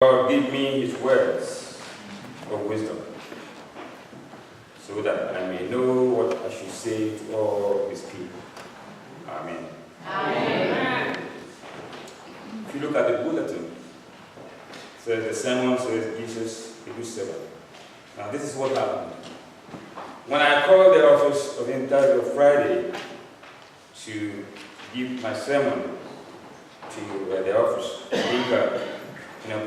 God give me his words of wisdom, so that I may know what I should say to all his people. Amen. Amen. If you look at the bulletin, it says the sermon says Jesus, the good servant. Now this is what happened. When I called the office of interview Friday to give my sermon to the office,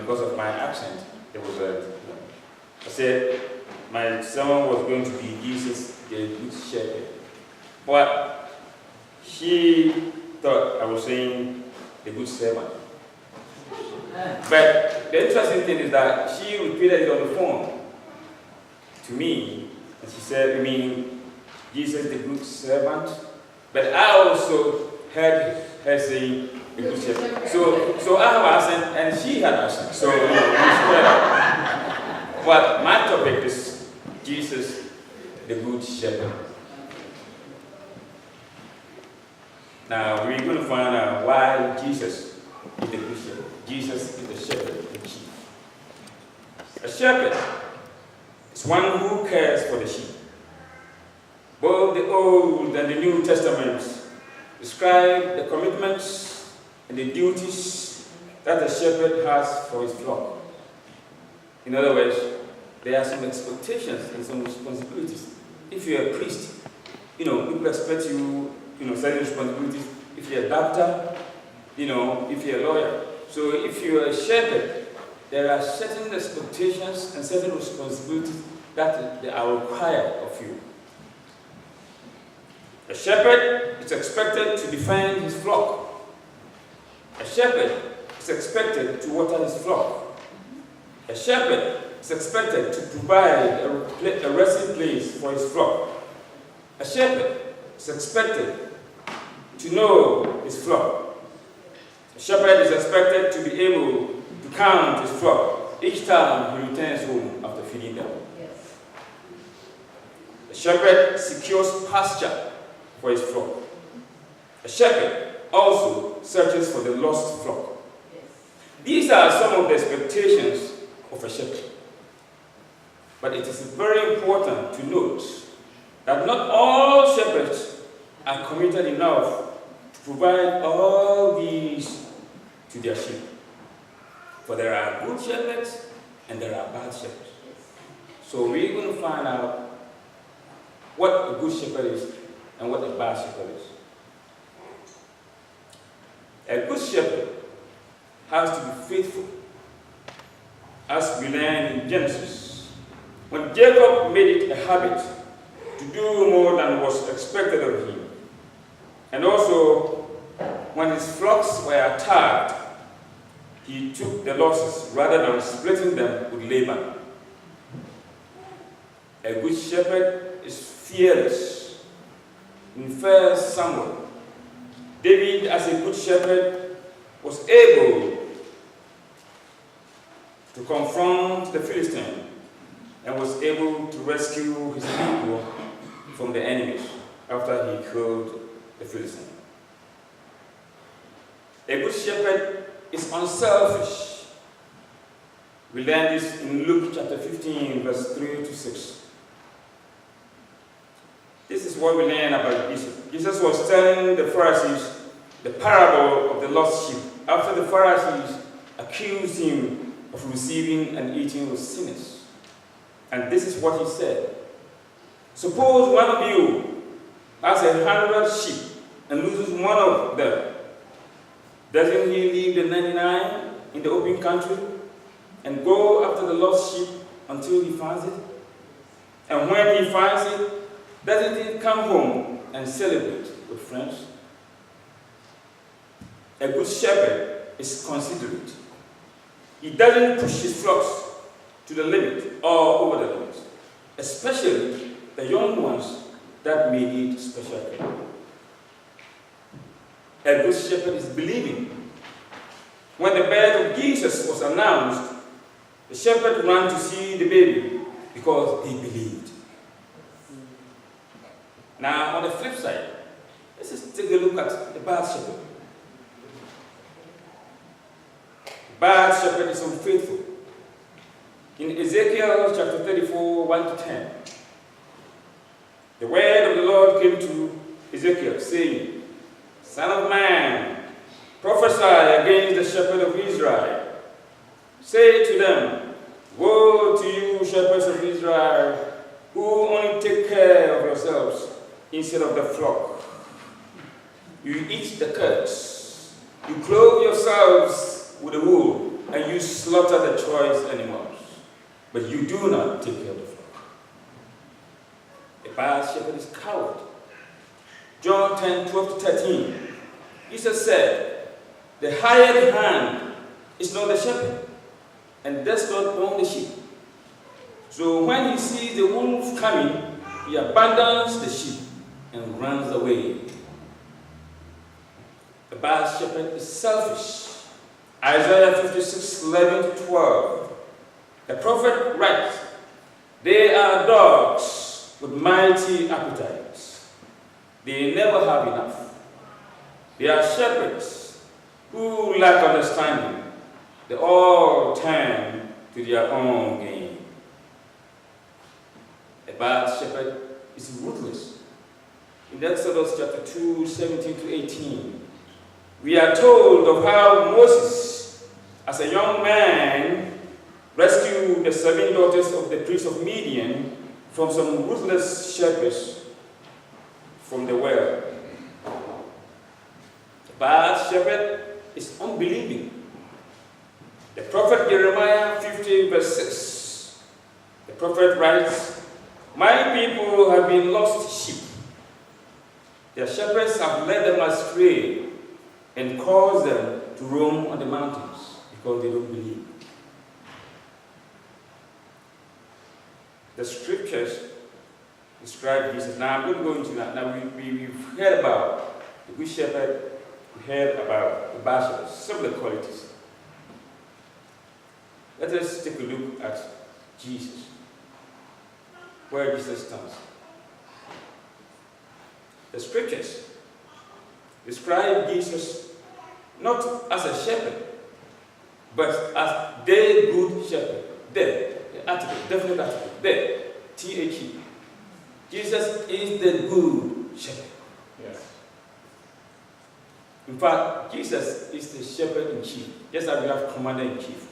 because of my accent, there was I said my sermon was going to be Jesus, the good shepherd. But she thought I was saying the good servant. But the interesting thing is that she repeated it on the phone to me, and she said, "You mean Jesus, the good servant?" But I also heard her saying the good shepherd. So I have accent and she had accent. So we spread out. But my topic is Jesus, the good shepherd. Now we're going to find out why Jesus is the good shepherd. Jesus is the shepherd in chief. A shepherd is one who cares for the sheep. Both the Old and the New Testaments describe the commitments and the duties that a shepherd has for his flock. In other words, there are some expectations and some responsibilities. If you're a priest, people expect you, certain responsibilities. If you're a doctor, if you're a lawyer. So if you're a shepherd, there are certain expectations and certain responsibilities that are required of you. A shepherd is expected to defend his flock. A shepherd is expected to water his flock. A shepherd is expected to provide a resting place for his flock. A shepherd is expected to know his flock. A shepherd is expected to be able to count his flock each time he returns home after feeding them. Yes. A shepherd secures pasture for his flock. A shepherd also searches for the lost flock. Yes. These are some of the expectations of a shepherd. But it is very important to note that not all shepherds are committed enough to provide all these to their sheep. For there are good shepherds and there are bad shepherds. So we're going to find out what a good shepherd is and what a bad shepherd is. A good shepherd has to be faithful, as we learn in Genesis. When Jacob made it a habit to do more than was expected of him, and also when his flocks were attacked, he took the losses rather than splitting them with Laban. A good shepherd is fearless. In 1 Samuel, David, as a good shepherd, was able to confront the Philistine and was able to rescue his people from the enemies after he killed the Philistine. A good shepherd is unselfish. We learn this in Luke chapter 15, verse 3 to 6. This is what we learn about Jesus. Jesus was telling the Pharisees the parable of the lost sheep after the Pharisees accused him of receiving and eating with sinners. And this is what he said. Suppose one of you has 100 sheep and loses one of them. Doesn't he leave the 99 in the open country and go after the lost sheep until he finds it? And when he finds it, doesn't he come home and celebrate with friends? A good shepherd is considerate. He doesn't push his flocks to the limit or over the limit, especially the young ones that may need special care. A good shepherd is believing. When the birth of Jesus was announced, the shepherd ran to see the baby because they believed. Now, on the flip side, let's just take a look at the bad shepherd. bad shepherd is unfaithful. In Ezekiel chapter 34, 1-10, the word of the Lord came to Ezekiel, saying, Son of man, prophesy against the shepherd of Israel. Say to them, Woe to you, shepherds of Israel, who only take care of yourselves instead of the flock. You eat the curds, you clothe yourselves with the wool, and you slaughter the choice animals, but you do not take care of the flock. A bad shepherd is coward. John 10:12-13. Jesus said, The hired hand is not the shepherd, and does not own the sheep. So when he sees the wolf coming, he abandons the sheep and runs away. The bad shepherd is selfish. Isaiah 56:11-12. The prophet writes, They are dogs with mighty appetites. They never have enough. They are shepherds who lack understanding. They all turn to their own gain. A bad shepherd is ruthless. In Exodus chapter 2, 17-18, we are told of how Moses, as a young man, rescued the 7 daughters of the priest of Midian from some ruthless shepherds from the well. The bad shepherd is unbelieving. The prophet Jeremiah 50:6. The prophet writes, My people have been lost sheep. Their shepherds have led them astray and caused them to roam on the mountains because they don't believe. The scriptures describe Jesus. Now I'm going to go into that. Now we've heard about the good shepherd, we heard about the bad shepherd, similar qualities. Let us take a look at Jesus, where Jesus stands. The scriptures describe Jesus not as a shepherd, but as the good shepherd. The article, definite article, the, T-H-E. Jesus is the good shepherd. Yes. In fact, Jesus is the shepherd in chief, just as we have commander in chief.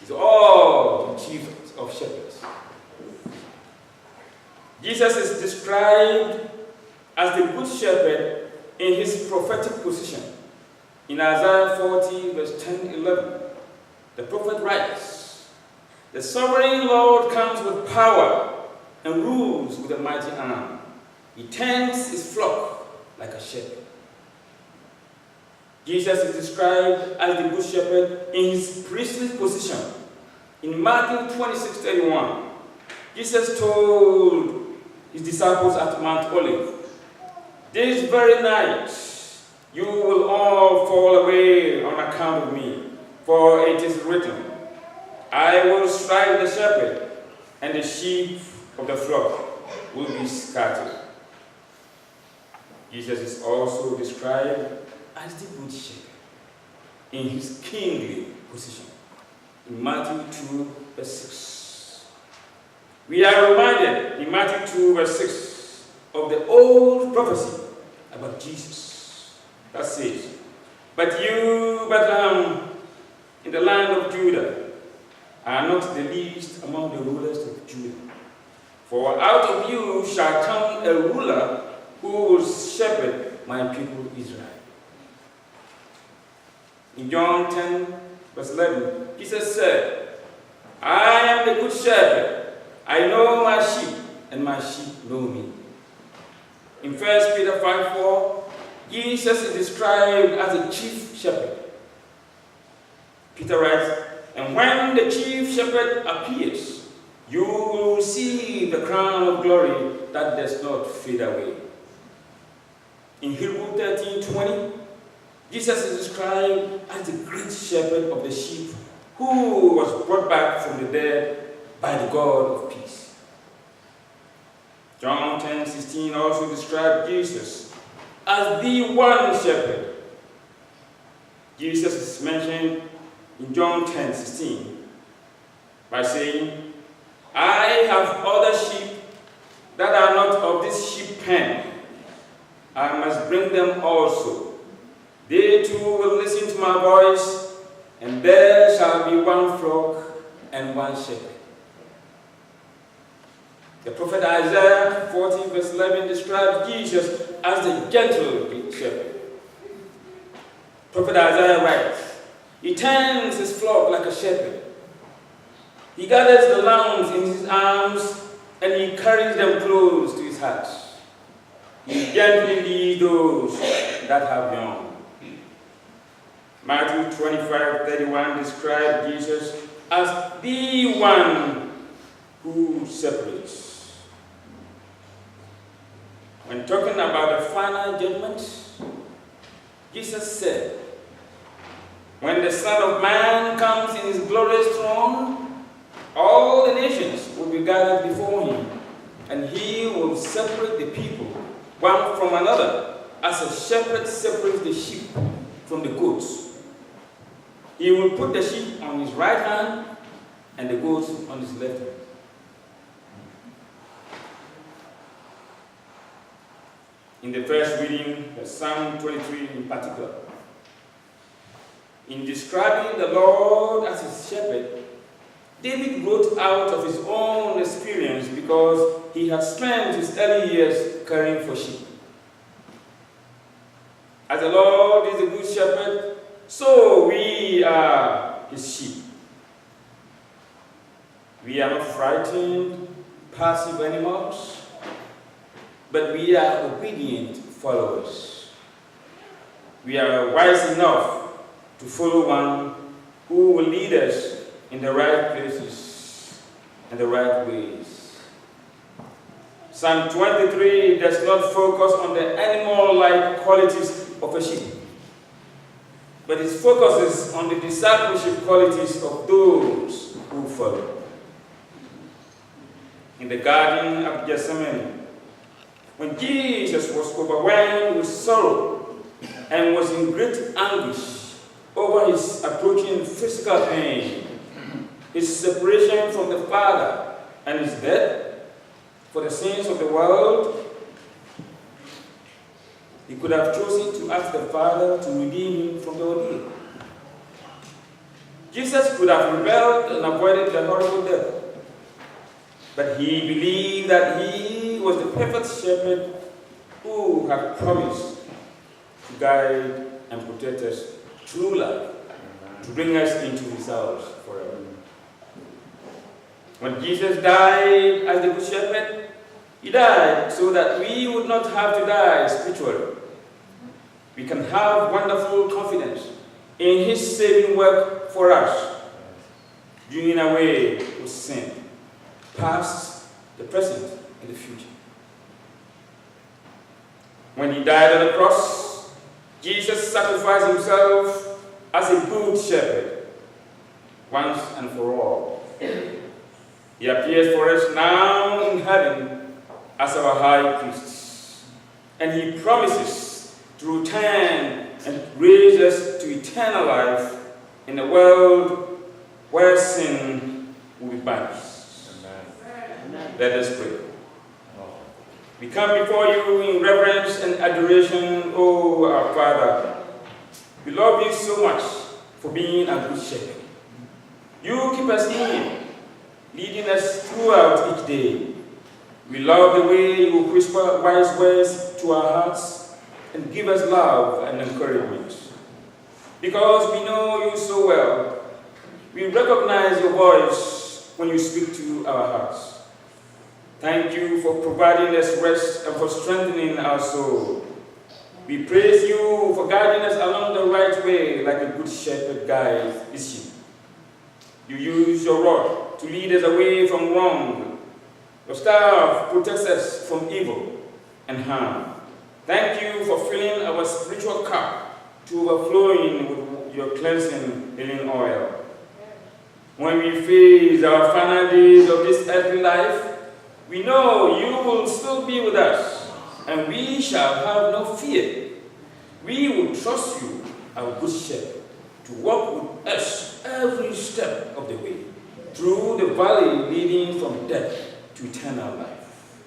He's all the chief of shepherds. Jesus is described as the good shepherd in his prophetic position. In Isaiah 40:10-11, the prophet writes, The sovereign Lord comes with power and rules with a mighty arm. He tends his flock like a shepherd. Jesus is described as the good shepherd in his priestly position. In Matthew 26:31, Jesus told his disciples at Mount Olive, This very night you will all fall away on account of me, for it is written, I will strike the shepherd, and the sheep of the flock will be scattered. Jesus is also described as the good shepherd in his kingly position. In Matthew 2:6. We are reminded in Matthew 2:6 of the old prophecy about Jesus that says, But you, Bethlehem, in the land of Judah, are not the least among the rulers of Judah. For out of you shall come a ruler who will shepherd my people Israel. In John 10:11, Jesus said, I am the good shepherd. I know my sheep, and my sheep know me. In 1 Peter 5:4, Jesus is described as a chief shepherd. Peter writes, And when the chief shepherd appears, you will receive the crown of glory that does not fade away. In Hebrews 13:20, Jesus is described as the great shepherd of the sheep who was brought back from the dead by the God of peace. John 10:16 also describes Jesus as the one shepherd. Jesus is mentioned in John 10:16 by saying, I have other sheep that are not of this sheep pen. I must bring them also. They too will listen to my voice, and there shall be one flock and one shepherd. The prophet Isaiah 40 verse 11 describes Jesus as the gentle shepherd. Prophet Isaiah writes, he tends his flock like a shepherd. He gathers the lambs in his arms and he carries them close to his heart. He gently leads those that have young. Matthew 25:31 describes Jesus as the one who separates. When talking about the final judgment, Jesus said, when the Son of Man comes in his glorious throne, all the nations will be gathered before him, and he will separate the people one from another, as a shepherd separates the sheep from the goats. He will put the sheep on his right hand and the goats on his left hand. In the first reading, Psalm 23 in particular, in describing the Lord as his shepherd, David wrote out of his own experience because he had spent his early years caring for sheep. As the Lord is a good shepherd, so we are his sheep. We are not frightened, passive animals, but we are obedient followers. We are wise enough to follow one who will lead us in the right places and the right ways. Psalm 23 does not focus on the animal-like qualities of a sheep, but it focuses on the discipleship qualities of those who follow. In the Garden of Gethsemane, when Jesus was overwhelmed with sorrow and was in great anguish over his approaching physical pain, his separation from the Father, and his death for the sins of the world, he could have chosen to ask the Father to redeem him from the ordeal. Jesus could have rebelled and avoided the horrible death, but he believed that he was the perfect shepherd who had promised to guide and protect us through life, to bring us into his house forever. When Jesus died as the good shepherd, he died so that we would not have to die spiritually. We can have wonderful confidence in his saving work for us, doing away with sin, past, the present, and the future. When he died on the cross, Jesus sacrificed himself as a good shepherd, once and for all. He appears for us now in heaven as our high priest, and he promises to return and raise us to eternal life in a world where sin will be banished. Amen. Let us pray. We come before you in reverence and adoration, O our Father. We love you so much for being a good shepherd. You keep us near, leading us throughout each day. We love the way you whisper wise words to our hearts and give us love and encouragement. Because we know you so well, we recognize your voice when you speak to our hearts. Thank you for providing us rest and for strengthening our soul. We praise you for guiding us along the right way like a good shepherd guides his sheep. You use your rod to lead us away from wrong. Your staff protects us from evil and harm. Thank you for filling our spiritual cup to overflowing with your cleansing healing oil. When we face our final days of this earthly life, we know you will still be with us, and we shall have no fear. We will trust you, our good shepherd, to walk with us every step of the way, through the valley leading from death to eternal life.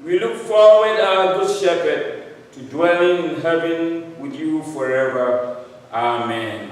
We look forward, our good shepherd, to dwelling in heaven with you forever. Amen.